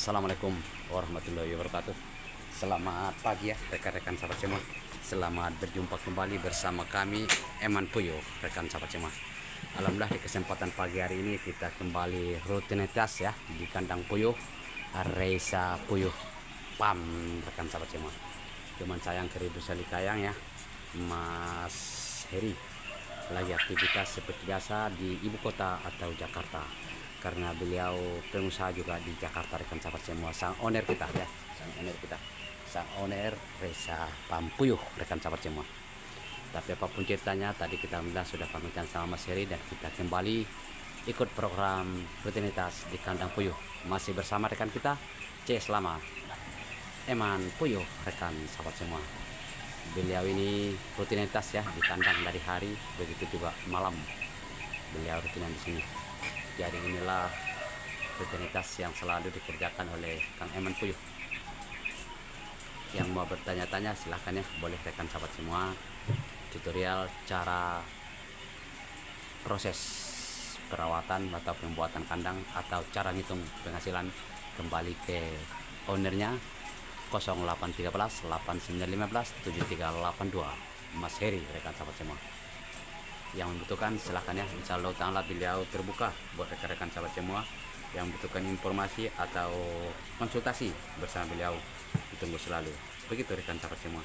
Assalamualaikum warahmatullahi wabarakatuh. Selamat pagi ya rekan-rekan sahabat semua. Selamat berjumpa kembali bersama kami Eman Puyuh, rekan sahabat semua. Alhamdulillah di kesempatan pagi hari ini kita kembali rutinitas ya di kandang puyuh Reza Puyuh Pam, rekan sahabat semua. Cuman sayang keribu salikayang ya Mas Heri lagi aktivitas seperti biasa di ibu kota atau Jakarta, karena beliau pengusaha juga di Jakarta, rekan sahabat semua. Sang owner kita ya, sang owner Reza Puyuh, rekan sahabat semua. Tapi apapun ceritanya, tadi kita alhamdulillah sudah pamitan sama Mas Heri dan kita kembali ikut program rutinitas di kandang puyuh. Masih bersama rekan kita C Selama Eman Puyuh, rekan sahabat semua. Beliau ini rutinitas ya di kandang dari hari, begitu juga malam beliau rutinan di sini. Jadi inilah rutinitas yang selalu dikerjakan oleh Kang Eman Puyuh. Yang mau bertanya-tanya silahkan ya, boleh rekan sahabat semua. Tutorial cara proses perawatan atau pembuatan kandang atau cara ngitung penghasilan, kembali ke ownernya 0813 8915 7382 Mas Heri, rekan sahabat semua. Yang membutuhkan silahkan ya, insya Allah ta'ala beliau terbuka buat rekan-rekan sahabat semua yang membutuhkan informasi atau konsultasi bersama beliau, ditunggu selalu. Begitu rekan sahabat semua.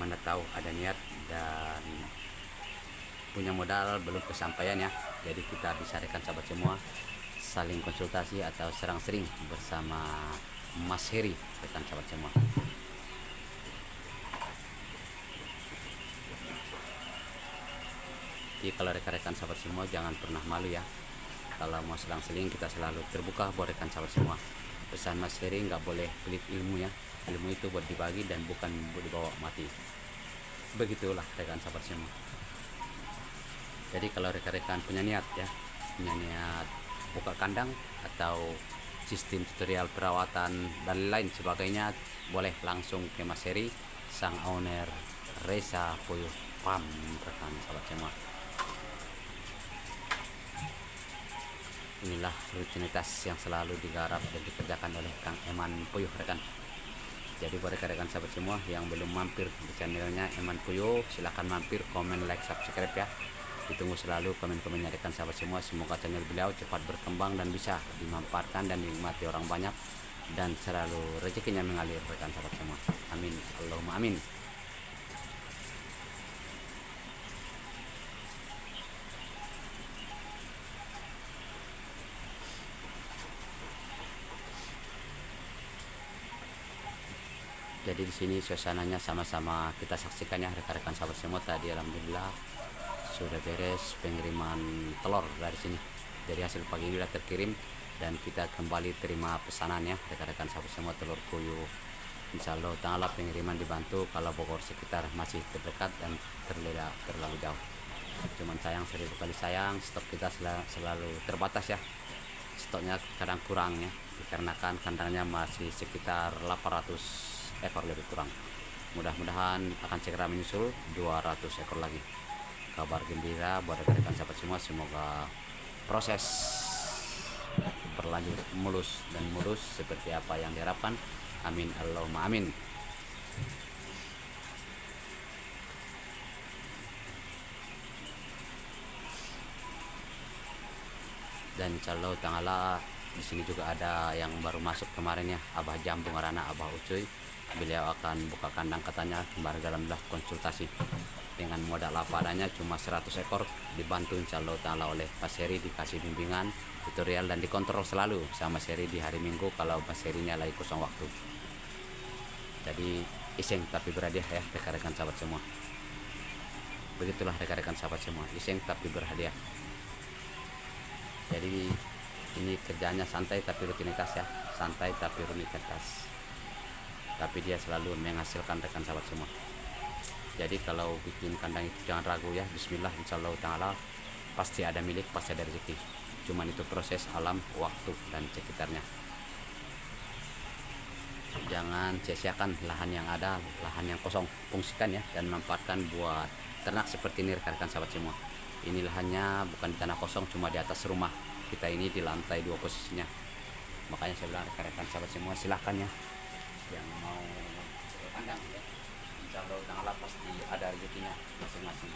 Mana tahu ada niat dan punya modal belum kesampaian ya, jadi kita bisa rekan sahabat semua saling konsultasi atau serang-sering bersama Mas Heri, rekan sahabat semua. Jadi kalau rekan-rekan sahabat semua jangan pernah malu ya, kalau mau selang-seling kita selalu terbuka buat rekan sahabat semua. Pesan Mas Heri, nggak boleh pelit ilmu ya, ilmu itu buat dibagi dan bukan buat dibawa mati. Begitulah rekan sahabat semua. Jadi kalau rekan-rekan punya niat ya, punya niat buka kandang atau sistem tutorial perawatan dan lain sebagainya, boleh langsung ke Mas Heri, sang owner Reza Puyuh Pam, rekan sahabat semua. Inilah rutinitas yang selalu digarap dan dikerjakan oleh Kang Eman Puyuh, rekan. Jadi buat rekan-rekan sahabat semua yang belum mampir di channelnya Eman Puyuh, silahkan mampir, komen, like, subscribe ya. Ditunggu selalu komen-komennya rekan sahabat semua. Semoga channel beliau cepat berkembang dan bisa dimanfaatkan dan dinikmati orang banyak, dan selalu rezekinya mengalir rekan sahabat semua. Amin, Allahumma amin. Jadi di sini suasananya sama-sama kita saksikan ya rekan-rekan sahabat semua. Tadi alhamdulillah sudah beres pengiriman telur dari sini. Dari hasil pagi ini sudah terkirim dan kita kembali terima pesanan ya rekan-rekan sahabat semua, telur puyuh. Insya Allah ta'ala pengiriman dibantu kalau Bogor sekitar masih terdekat dan terlalu jauh. Cuman sayang, seribu kali sayang, stok kita selalu terbatas ya. Stoknya kadang kurang ya, dikarenakan kandangnya masih sekitar 800 ekor lebih kurang. Mudah-mudahan akan segera menyusul 200 ekor lagi. Kabar gembira buat rekan-rekan sahabat semua, semoga proses berlanjut mulus dan mulus seperti apa yang diharapkan. Amin, Allahumma amin. Dan insya Allah ta'ala di sini juga ada yang baru masuk kemarin ya, Abah Jambu Ngarana, Abah Ucuy. Beliau akan buka kandang katanya, kembali dalam konsultasi dengan modal apa adanya, cuma 100 ekor, dibantu insya Allah ta'ala oleh Mas Heri, dikasih bimbingan tutorial dan dikontrol selalu sama Mas Heri di hari Minggu kalau Mas Herinya lagi kosong waktu. Jadi iseng tapi berhadiah ya rekan-rekan sahabat semua. Begitulah rekan-rekan sahabat semua, iseng tapi berhadiah. Jadi ini kerjanya santai tapi rutinitas ya, santai tapi rutinitas, tapi dia selalu menghasilkan rekan sahabat semua. Jadi kalau bikin kandang itu jangan ragu ya, bismillah, insya Allah ta'ala pasti ada milik, pasti ada rezeki. Cuman itu proses alam, waktu dan sekitarnya. Jangan sia-siakan lahan yang ada, lahan yang kosong, fungsikan ya dan manfaatkan buat ternak seperti ini rekan-rekan sahabat semua. Ini lahannya bukan di tanah kosong, cuma di atas rumah kita ini, di lantai 2 posisinya. Makanya saya bilang rekan-rekan sahabat semua, silahkan ya yang mau ke kandang ya. Insya Allah tanggal pasti ada rezekinya masing-masing.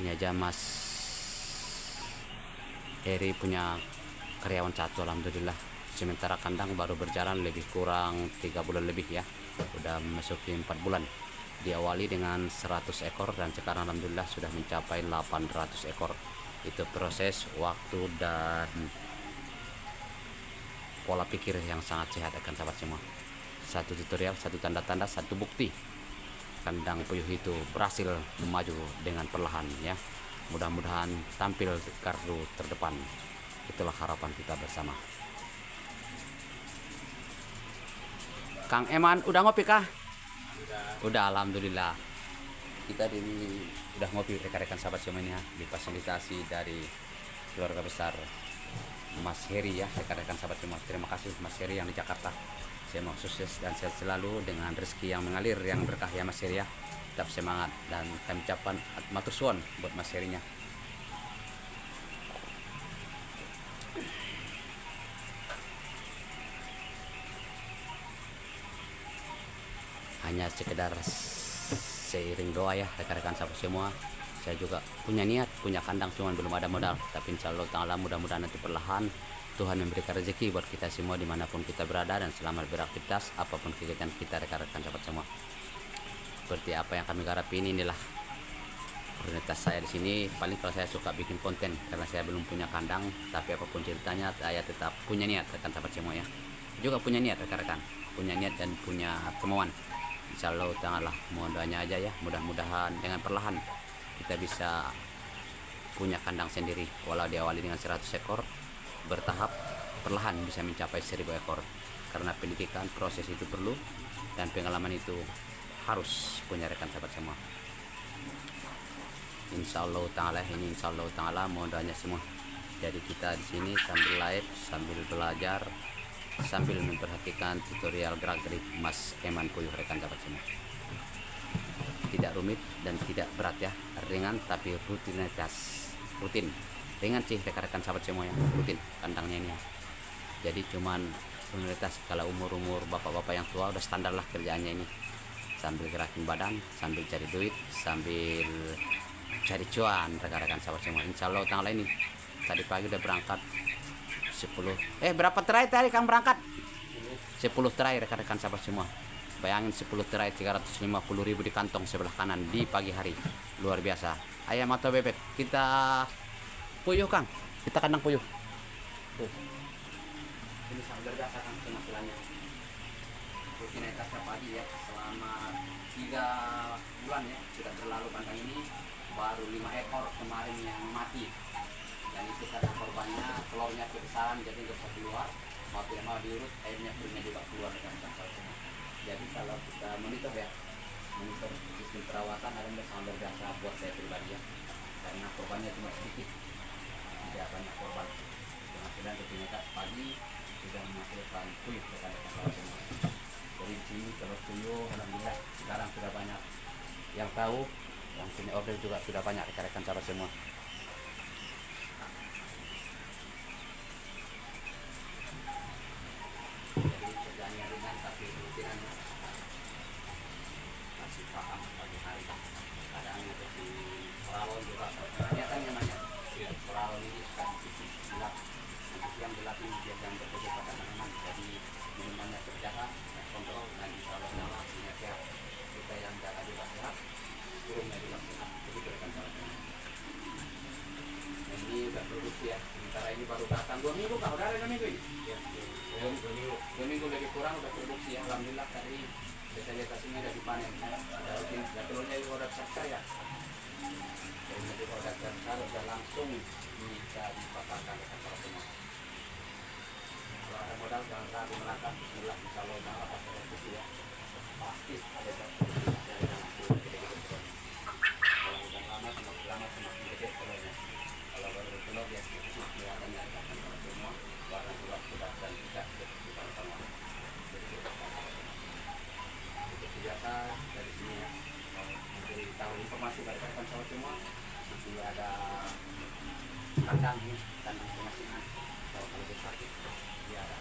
Ini aja Mas Heri punya karyawan satu, alhamdulillah. Sementara kandang baru berjalan lebih kurang 3 bulan lebih ya, udah masuki 4 bulan. Diawali dengan 100 ekor dan sekarang alhamdulillah sudah mencapai 800 ekor. Itu proses waktu dan pola pikir yang sangat sehat akan sahabat semua. Satu tutorial, satu tanda-tanda, satu bukti kandang puyuh itu berhasil maju dengan perlahan ya. Mudah-mudahan tampil gardu terdepan. Itulah harapan kita bersama. Kang Eman udah ngopi kah? Udah, alhamdulillah. Kita udah ngopi rekan-rekan sahabat semuanya, difasilitasi dari keluarga besar Mas Heri ya, rekan-rekan sahabat semua. Terima kasih Mas Heri yang di Jakarta. Saya mau sukses dan sehat selalu dengan rezeki yang mengalir, yang berkah ya Mas Heri ya. Tetap semangat dan kami ucapkan matur suwun buat Mas Herinya. Hanya sekedar seiring doa ya rekan-rekan sahabat semua. Saya juga punya niat, punya kandang, cuman belum ada modal. Tapi insya Allah ta'ala mudah-mudahan nanti perlahan Tuhan memberikan rezeki buat kita semua dimanapun kita berada dan selamat beraktivitas apapun kegiatan kita rekan-rekan sahabat semua. Seperti apa yang kami garapi inilah rutinitas saya di sini. Paling kalau saya suka bikin konten karena saya belum punya kandang, tapi apapun ceritanya saya tetap punya niat rekan sahabat semua ya. Juga punya niat rekan-rekan, punya niat dan punya kemauan. Insya Allah ta'ala mohon doanya aja ya, mudah-mudahan dengan perlahan kita bisa punya kandang sendiri, walau diawali dengan 100 ekor, bertahap perlahan bisa mencapai 1000 ekor. Karena pendidikan proses itu perlu dan pengalaman itu harus punya rekan sahabat semua. Insya Allah ta'ala ini, insya Allah ta'ala mohon doanya semua. Jadi kita di sini sambil live, sambil belajar, sambil memperhatikan tutorial gerak-gerik Mas Eman Puyuh rekan sahabat semua. Tidak rumit dan tidak berat ya, ringan tapi rutinitas rutin. Ringan sih rekan-rekan sahabat semua ya, rutin kandangnya ini ya. Jadi cuman rutinitas, kalau umur-umur bapak-bapak yang tua udah standar lah kerjaannya ini. Sambil gerakin badan, sambil cari duit, sambil cari cuan rekan-rekan sahabat semua. Insya Allah tanggal ini tadi pagi udah berangkat 10. Berapa terakhir tadi Kang berangkat? 10 terakhir rekan-rekan sahabat semua. Bayangin 10 terakhir 350.000 di kantong sebelah kanan di pagi hari. Luar biasa. Ayam atau bebek? Kita puyuh Kang. Kita kandang puyuh. Tuh. Ini sangat berbiasa Kang penghasilannya. Rutinitasnya pagi ya. Selama 3 bulan ya sudah berlalu kandang ini. Baru 5 ekor kemarin yang mati. Dan itu karena korbannya telurnya kebesaran jadi nggak bisa keluar. Mau tidak mau diurut, airnya purnya juga keluar dengan semua. Jadi kalau kita monitor ya, monitor sistem perawatan ada sangat berjasa buat saya pribadi ya, karena korbannya cuma sedikit, tidak banyak korban. Penghasilan rutinitas pagi sudah menghasilkan puyuh rekan-rekan semua. Dari sini telur puyuh alhamdulillah sekarang sudah banyak yang tahu, yang punya order juga sudah banyak rekan-rekan sahabat semua. Ya, sementara ini baru datang 2 minggu Kak, udah ada 2 minggu ini? Ya, 2 minggu lebih kurang udah produksi, alhamdulillah. Tadi vegetasinya udah dipanen, udah rutin, telurnya juga udah besar ya. Telurnya juga udah besar, udah langsung bisa dipasarkan ke pasar semua. Kalau ada modal jangan ragu melangkah, bismillah, insya Allah udah pas rezeki ya. Pasti ada dari dalam telur gede-gede telurnya. Kalau udah semakin lama semakin gede telurnya. Kalau baru telur ya kelihatannya akan semua barang juga sudah dan tidak kita semua. informasi dari rekan sahabat semua. Di ada kandang ini, kandang pengasingan. Kalau besar dia ada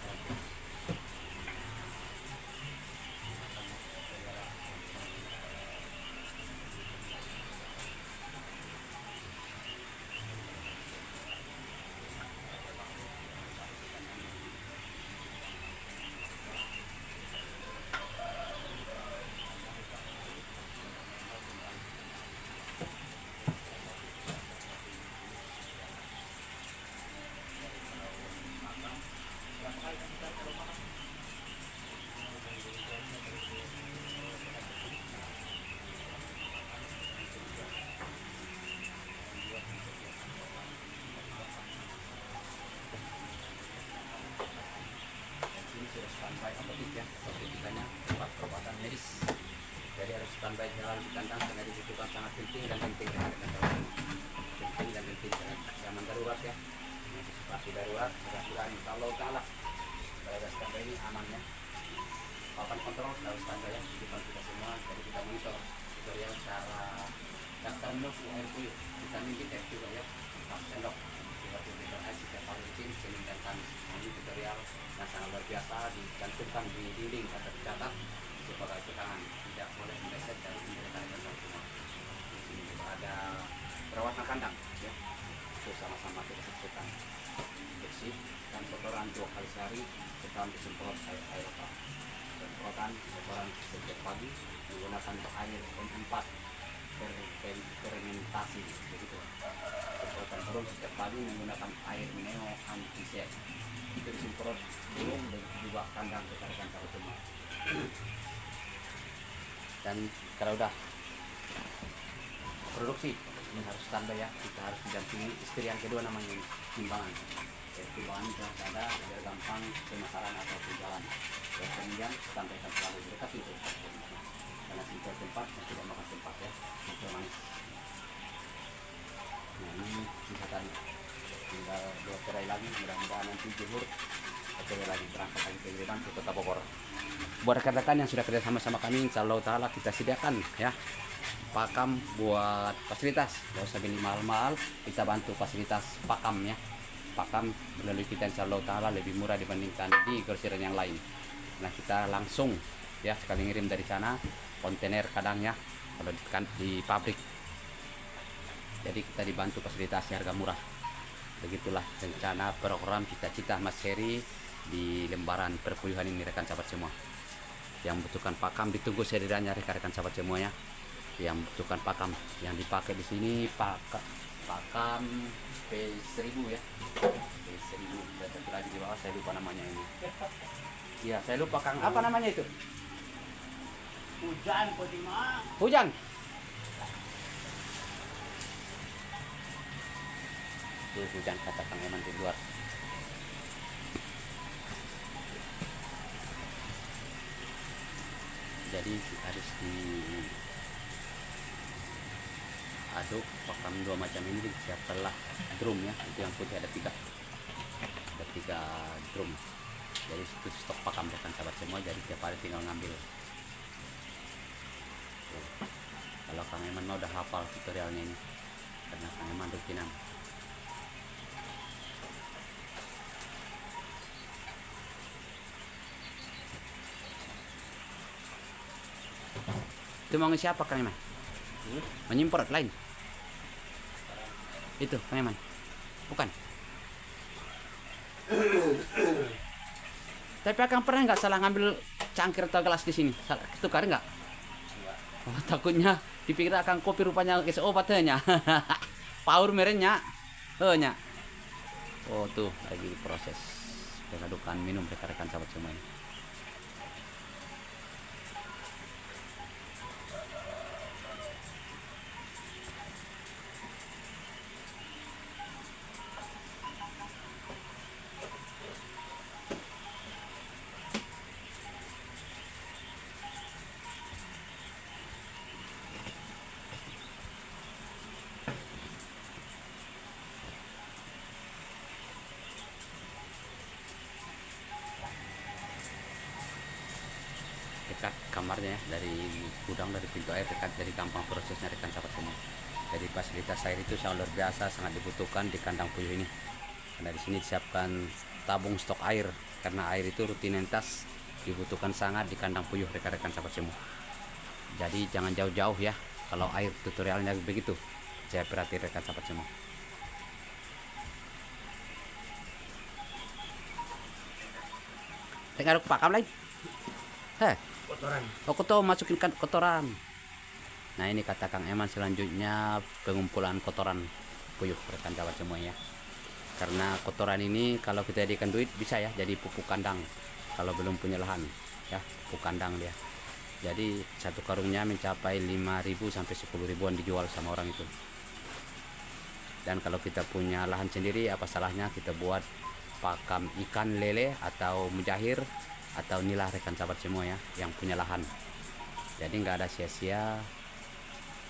standby apotik ya, apotikanya tempat perawatan medis. Jadi harus standby jalan di kandang karena dibutuhkan sangat penting dan penting ya, penting dan penting dengan zaman darurat ya, antisipasi darurat. Mudah-mudahan insya Allah taala pada standby ini aman ya. Papan kontrol harus standby ya di depan kita semua. Jadi kita monitor tutorial cara daftar menu air puyuh, vitamin kita juga ya, 4 sendok. Kita air setiap hari rutin Senin dan Kamis. Ini tutorial yang sangat luar biasa, dicantumkan di dinding atau dicatat sebagai keterangan, tidak boleh meleset dari pemberitaan dan semua. Di sini juga ada perawatan kandang ya, itu sama-sama kita saksikan bersih dan kotoran 2 kali sehari, setahun disemprot air apa semprotan kotoran setiap pagi menggunakan air M4 fermentasi begitu. Semprotan burung setiap pagi menggunakan air neo antisep, itu disemprot burung dan juga kandang rekan sahabat semua. Dan kalau udah produksi ini harus standby ya, kita harus didampingi istri yang kedua namanya ini timbangan. Timbangan jangan ada biar gampang pemasaran atau penjualan. Dan kemudian sampaikan selalu dekat itu karena simpel tempat dan tidak makan tempat ya, simpel manis. Nah ini singkatan, tinggal 2 cerai lagi, mudah-mudahan nanti jemur atau lagi berangkat lagi ke Griban ke Kota Bogor. Buat rekan-rekan yang sudah kerja sama kami, insya Allah taala kita sediakan ya pakam buat fasilitas, gak usah beli mahal-mahal, kita bantu fasilitas pakam ya. Pakam melalui kita insya Allah taala lebih murah dibandingkan di grosiran yang lain. Nah kita langsung ya sekali ngirim dari sana kontainer kadangnya kalau di pabrik. Jadi kita dibantu fasilitas harga murah. Begitulah rencana program cita-cita Mas Heri di lembaran perpuyuhan ini rekan sahabat semua. Yang membutuhkan pakam ditunggu sedianya rekan-rekan sahabat semuanya. Yang membutuhkan pakam yang dipakai di sini pakam P1000 ya. P1000 dan lagi di bawah saya lupa namanya ini. Ya, saya lupa Kang. Apa namanya itu? Hujan po di ma. Hujan. Tuh, hujan kata Kang Eman di luar. Jadi harus diaduk pakam 2 macam ini setelah drum ya. Itu yang putih ada 3 drum. Jadi itu stok pakam rekan sahabat semua. Jadi tiap hari tinggal ngambil. Tuh. Kalau Kang Eman udah hafal tutorialnya ini karena Kang Eman rutinan. Itu mau siapa Kang Eman? Menyemprot lain? Itu Kang Eman? Bukan? Tapi Akang pernah nggak salah ngambil cangkir atau gelas di sini? Salah tukar nggak? Oh, takutnya dipikir Akang kopi rupanya kes obatnya. Power merenya. Nya. Oh tuh lagi proses pengadukan minum rekan-rekan sahabat semuanya. kamarnya ya, dari gudang, dari pintu air dekat, dari gampang prosesnya rekan sahabat semua. Jadi fasilitas air itu sangat luar biasa, sangat dibutuhkan di kandang puyuh ini. Karena di sini disiapkan tabung stok air, karena air itu rutinitas dibutuhkan sangat di kandang puyuh rekan-rekan sahabat semua. Jadi jangan jauh-jauh ya kalau air tutorialnya begitu. Saya perhatikan rekan sahabat semua. Tengah pakam lagi. Kotoran. Oh, masukin kotoran. Nah, ini kata Kang Eman, selanjutnya pengumpulan kotoran puyuh rekan sahabat semua ya. Karena kotoran ini kalau kita jadikan duit bisa ya, jadi pupuk kandang. Kalau belum punya lahan ya, pupuk kandang dia. Jadi satu karungnya mencapai 5.000 sampai 10.000-an dijual sama orang itu. Dan kalau kita punya lahan sendiri, apa salahnya kita buat pakam ikan lele atau mujahir atau nilah rekan sahabat semua ya, yang punya lahan. Jadi nggak ada sia-sia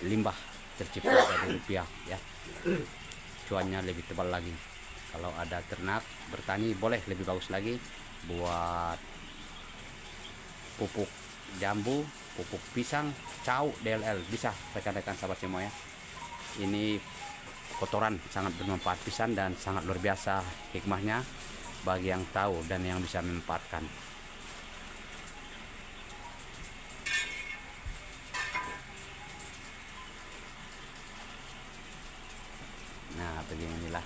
limbah tercipta dari rupiah ya. Cuannya lebih tebal lagi. Kalau ada ternak bertani boleh lebih bagus lagi, buat pupuk jambu, pupuk pisang, cau, DLL bisa rekan-rekan sahabat semua ya. Ini kotoran sangat bermanfaat pisan dan sangat luar biasa hikmahnya bagi yang tahu dan yang bisa memanfaatkan. Nah, beginilah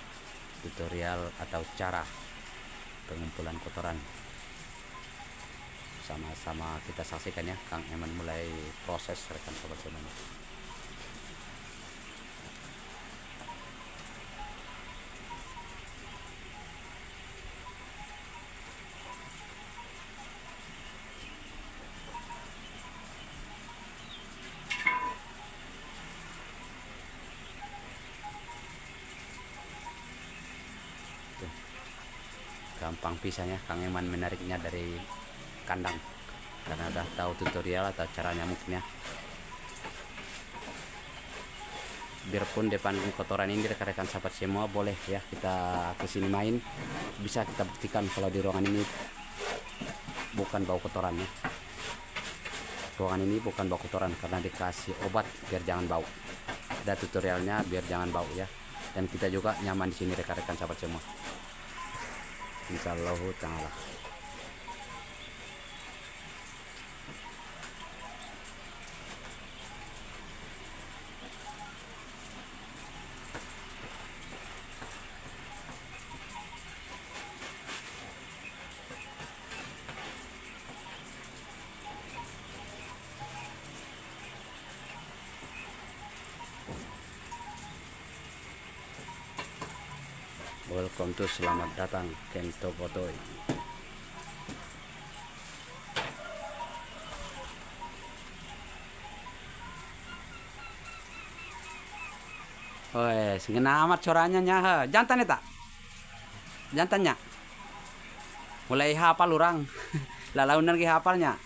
tutorial atau cara pengumpulan kotoran. Sama-sama kita saksikan ya, Kang Eman mulai proses rekan sahabat semua. Gampang pisahnya Kang Eman menariknya dari kandang karena udah tahu tutorial atau caranya mungkin ya. Biarpun depan kotoran ini rekan-rekan sahabat semua boleh ya kita kesini main, bisa kita buktikan kalau di ruangan ini bukan bau kotoran ya. Ruangan ini bukan bau kotoran karena dikasih obat biar jangan bau. Ada tutorialnya biar jangan bau ya. Dan kita juga nyaman di sini rekan-rekan sahabat semua. Insyaallah ta'ala. Welcome to, selamat datang Kento Botoy. Woi, segena amat suaranya nya. Jantan eta. Jantannya. Mulai hafal orang. Lalaunan ge hafalnya.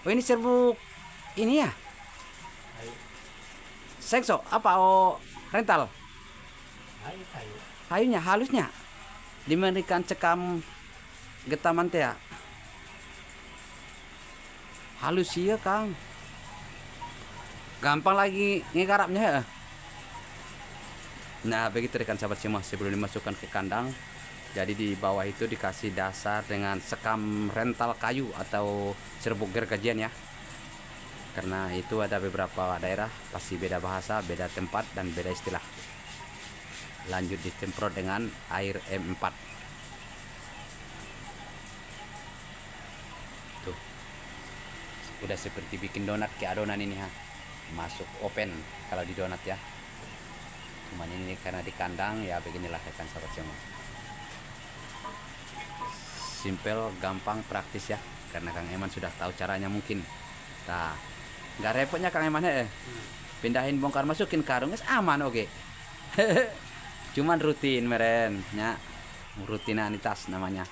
Oh, ini serbuk ini ya. Sekso apa rental? Kayunya halusnya diberikan cekam getaman teh ya. Halus ya Kang, gampang lagi ngegarapnya ya. Nah begitu rekan sahabat semua, sebelum dimasukkan ke kandang, jadi di bawah itu dikasih dasar dengan sekam rental kayu atau serbuk gergajian ya. Karena itu ada beberapa daerah pasti beda bahasa, beda tempat dan beda istilah. Lanjut disemprot dengan air M4. Tuh, udah seperti bikin donat ke adonan ini ha. Masuk open kalau di donat ya. Cuman ini karena di kandang ya beginilah rekan sahabat semua. Simple, gampang, praktis ya. Karena Kang Eman sudah tahu caranya mungkin. Nah, nggak repotnya Kang Eman ya. Pindahin bongkar masukin karung aman oke. Cuman rutin meren nya, rutinitas namanya.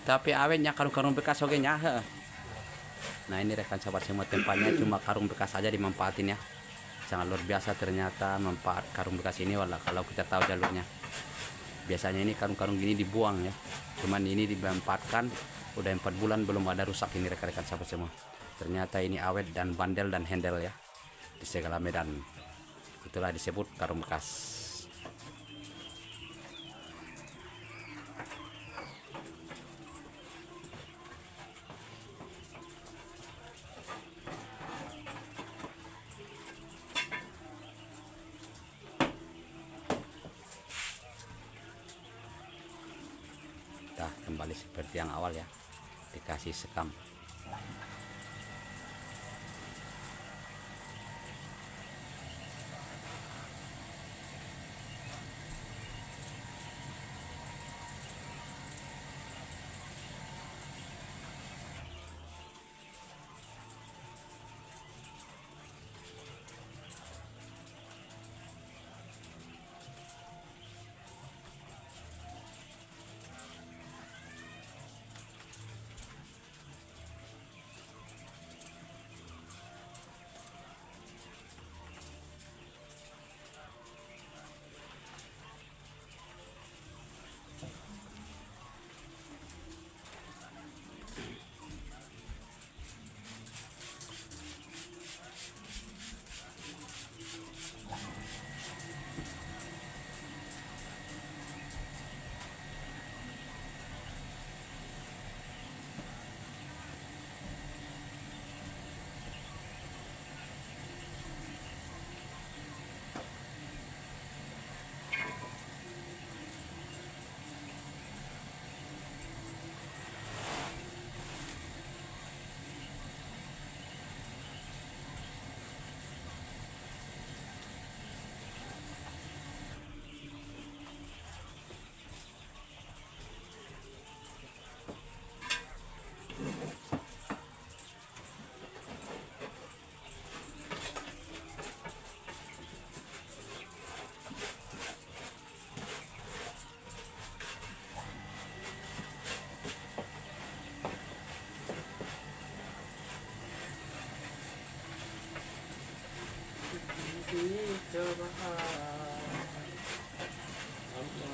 tapi awetnya karung-karung bekas oke nya. Nah ini rekan sahabat semua, tempatnya cuma karung bekas aja dimanfaatin ya. Sangat luar biasa ternyata manfaat karung bekas ini, wala kalau kita tahu jalurnya. Biasanya ini karung-karung gini dibuang ya, cuman ini dimanfaatkan. Udah 4 bulan belum ada rusak ini rekan-rekan sahabat semua. Ternyata ini awet dan bandel dan handle ya di segala medan. Itulah disebut karung bekas. Dah kembali seperti yang awal ya, dikasih sekam.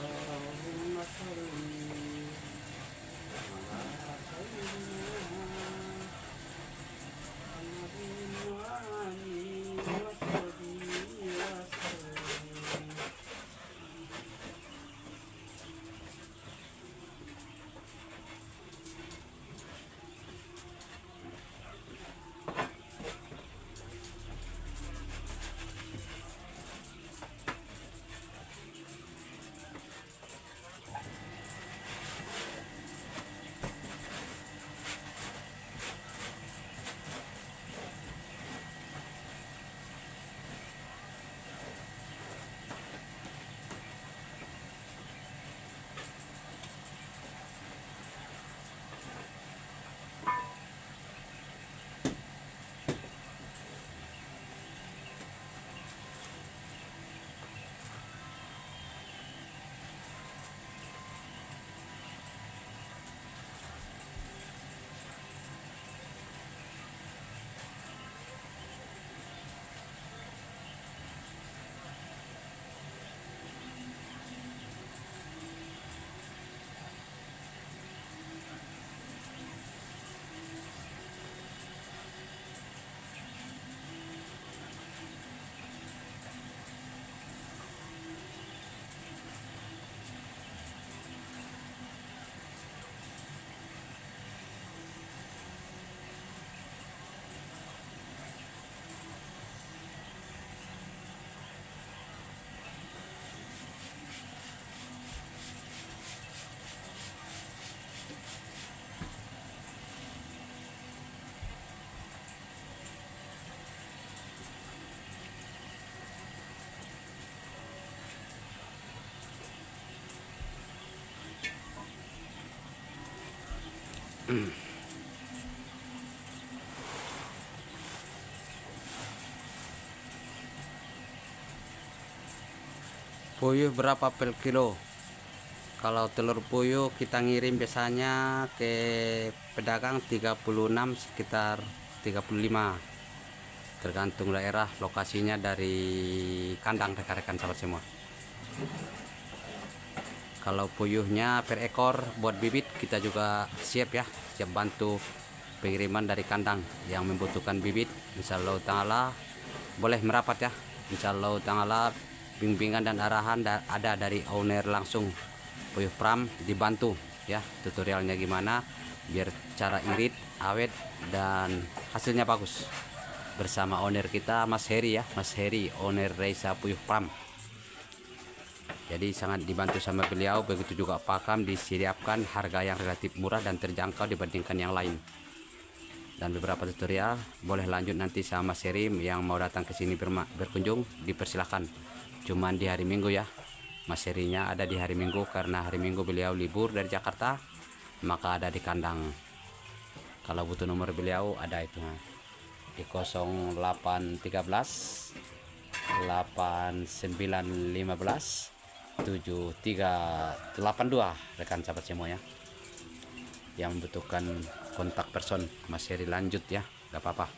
Allahumma sholli ala sayyidina Muhammadin wa alihi wa sahbihi wa sallam. Puyuh berapa per kilo Kalau telur puyuh kita ngirim biasanya ke pedagang 36 sekitar 35, tergantung daerah lokasinya dari kandang rekan-rekan sahabat semua. Kalau puyuhnya per ekor buat bibit kita juga siap ya, siap bantu pengiriman dari kandang yang membutuhkan bibit. Insyaallah ta'ala boleh merapat ya, insyaallah ta'ala bimbingan dan arahan ada dari owner langsung puyuh pram, dibantu ya tutorialnya gimana biar cara irit awet dan hasilnya bagus, bersama owner kita Mas Heri ya, Mas Heri owner Reisa Puyuh Pram. Jadi sangat dibantu sama beliau, begitu juga pakan disediakan harga yang relatif murah dan terjangkau dibandingkan yang lain. Dan beberapa tutorial boleh lanjut nanti sama Mas Heri yang mau datang ke sini berkunjung, dipersilahkan. Cuman di hari Minggu ya, Mas Herinya ada di hari Minggu karena hari Minggu beliau libur dari Jakarta, maka ada di kandang. Kalau butuh nomor beliau ada itu di 0813 8915 7382 rekan sahabat semua ya, yang membutuhkan kontak person Mas Heri lanjut ya, gak apa-apa,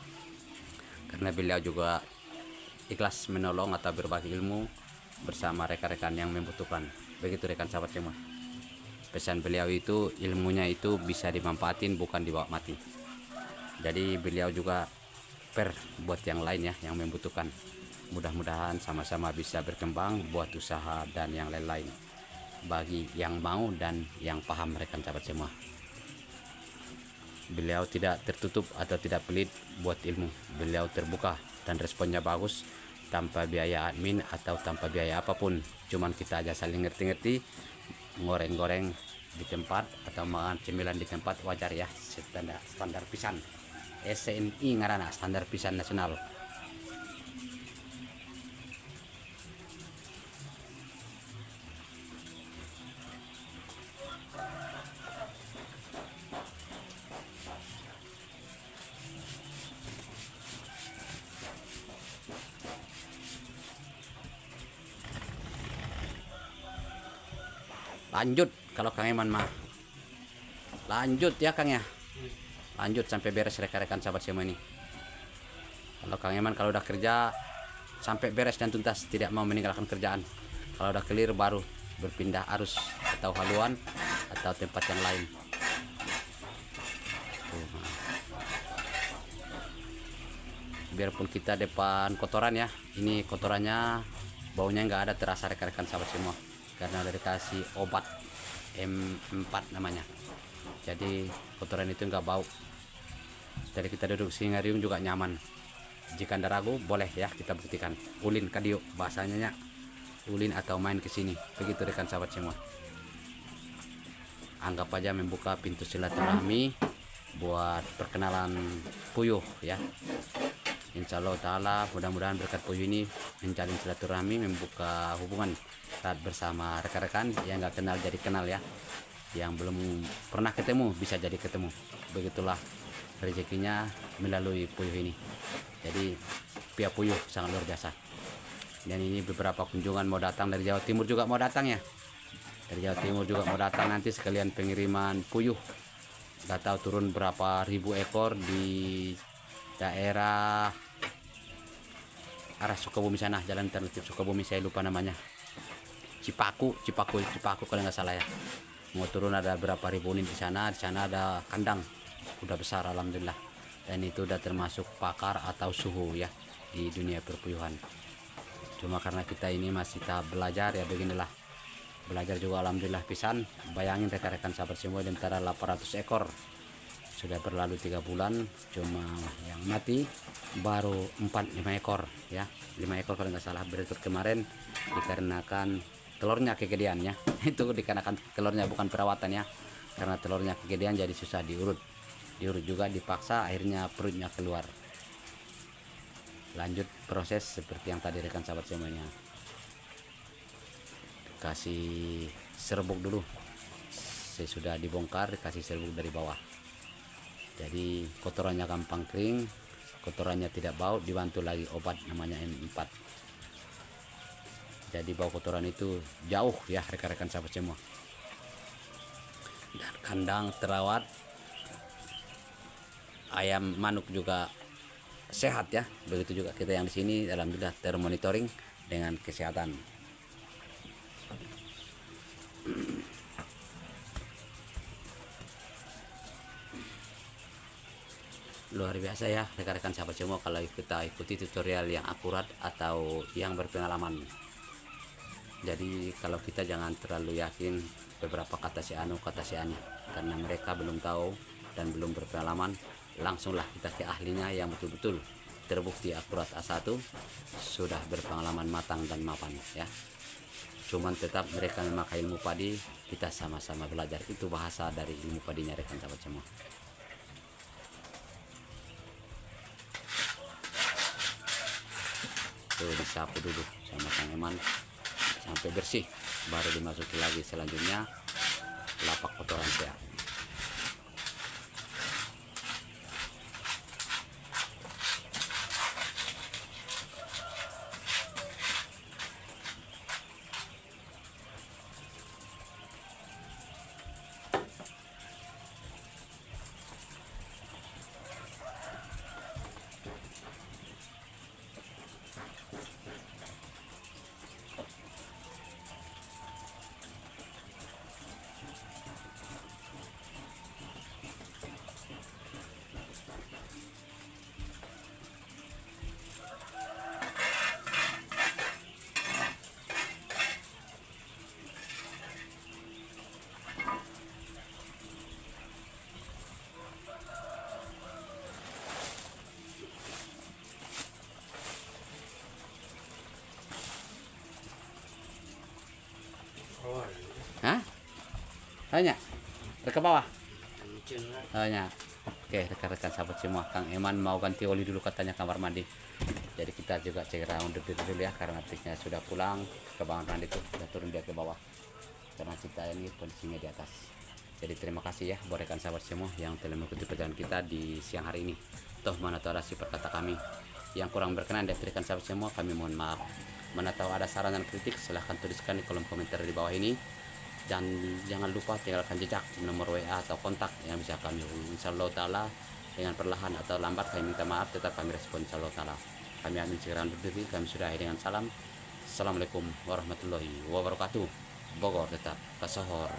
karena beliau juga ikhlas menolong atau berbagi ilmu bersama rekan-rekan yang membutuhkan. Begitu rekan sahabat semua, pesan beliau itu ilmunya itu bisa dimanfaatin, bukan dibawa mati. Jadi beliau juga buat yang lain ya yang membutuhkan. Mudah-mudahan sama-sama bisa berkembang buat usaha dan yang lain-lain bagi yang mau dan yang paham rekan sahabat semua. Beliau tidak tertutup atau tidak pelit buat ilmu, beliau terbuka dan responnya bagus tanpa biaya admin atau tanpa biaya apapun. Cuman kita aja saling ngerti-ngerti, goreng-goreng di tempat atau makan cemilan di tempat wajar ya, standar pisan SNI ngarana, standar pisan nasional. Lanjut kalau Kang Eman mah lanjut ya Kang ya, lanjut sampai beres rekan-rekan sahabat semua ini. Kalau Kang Eman kalau udah kerja sampai beres dan tuntas, tidak mau meninggalkan kerjaan. Kalau udah clear baru berpindah arus atau haluan atau tempat yang lain. Biarpun kita depan kotoran ya, ini kotorannya baunya nggak ada terasa rekan-rekan sahabat semua, karena udah dikasih obat M4 namanya. Jadi kotoran itu nggak bau. Jadi kita duduk singarium juga nyaman. Jika anda ragu boleh ya kita buktikan, ulin kadio bahasanya, ulin atau main ke sini. Begitu rekan sahabat semua. Anggap aja membuka pintu silaturahmi buat perkenalan puyuh ya. Insya Allah ta'ala mudah-mudahan berkat puyuh ini menjalin silaturahmi, membuka hubungan saat bersama rekan-rekan yang nggak kenal jadi kenal ya, yang belum pernah ketemu bisa jadi ketemu. Begitulah rezekinya melalui puyuh ini. Jadi pihak puyuh sangat luar biasa. Dan ini beberapa kunjungan mau datang dari Jawa Timur juga mau datang ya, dari Jawa Timur juga mau datang nanti sekalian pengiriman puyuh. Nggak tahu turun berapa ribu ekor di daerah arah Sukabumi sana, jalan alternatif Sukabumi, saya lupa namanya, Cipaku kalau nggak salah ya. Mau turun ada berapa ribu unit di sana ada kandang udah besar alhamdulillah, dan itu udah termasuk pakar atau suhu ya di dunia perpuyuhan. Cuma karena kita ini masih tahap belajar ya, beginilah belajar juga alhamdulillah pisan. Bayangin rekan-rekan sahabat semua, di antara 800 ekor sudah berlalu 3 bulan, cuma yang mati baru 4-5 ekor ya, 5 ekor kalau nggak salah berikut kemarin, dikarenakan telurnya kegedean ya. Itu dikarenakan telurnya bukan perawatan ya, karena telurnya kegedean jadi susah diurut juga dipaksa, akhirnya perutnya keluar. Lanjut proses seperti yang tadi rekan sahabat semuanya, kasih serbuk dulu, sesudah dibongkar dikasih serbuk dari bawah. Jadi kotorannya gampang kering, kotorannya tidak bau, dibantu lagi obat namanya M4. Jadi bau kotoran itu jauh ya rekan-rekan sahabat semua. dan kandang terawat, ayam manuk juga sehat ya. Begitu juga kita yang di sini alhamdulillah termonitoring dengan kesehatan. Luar biasa ya rekan-rekan sahabat semua kalau kita ikuti tutorial yang akurat atau yang berpengalaman. Jadi kalau kita jangan terlalu yakin beberapa kata si anu kata si anu, karena mereka belum tahu dan belum berpengalaman. Langsunglah kita ke ahlinya yang betul-betul terbukti akurat A1, sudah berpengalaman matang dan mapan ya. Cuman tetap mereka memakai ilmu padi, kita sama-sama belajar. Itu bahasa dari ilmu padinya rekan sahabat semua. Tuh disapu dulu sama Kang Eman sampai bersih, baru dimasuki lagi selanjutnya lapak kotoran sehat. Oh, Hah? Tanya ke bawah. kenceng lah. Tanya. Oke rekan-rekan sahabat semua, Kang Eman mau ganti oli dulu katanya kamar mandi. Jadi kita juga cek undur dulu ya, karena artisnya sudah pulang ke kamar mandi tuh, sudah turun dia ke bawah. Karena kita ini kondisinya di atas. Jadi terima kasih ya buat rekan sahabat semua yang telah mengikuti perjalanan kita di siang hari ini. Toh mana tahu ada sifat kata kami yang kurang berkenan dari rekan sahabat semua, kami mohon maaf. Mana tahu ada saran dan kritik, silahkan tuliskan di kolom komentar di bawah ini. Dan jangan lupa tinggalkan jejak nomor WA atau kontak yang bisa kami hubungi. Insyaallah taala dengan perlahan atau lambat kami minta maaf, tetap kami respon insyaallah taala. Kami amin segera undur diri, kami sudahi dengan salam. Assalamualaikum warahmatullahi wabarakatuh. Bogor tetap kesohor.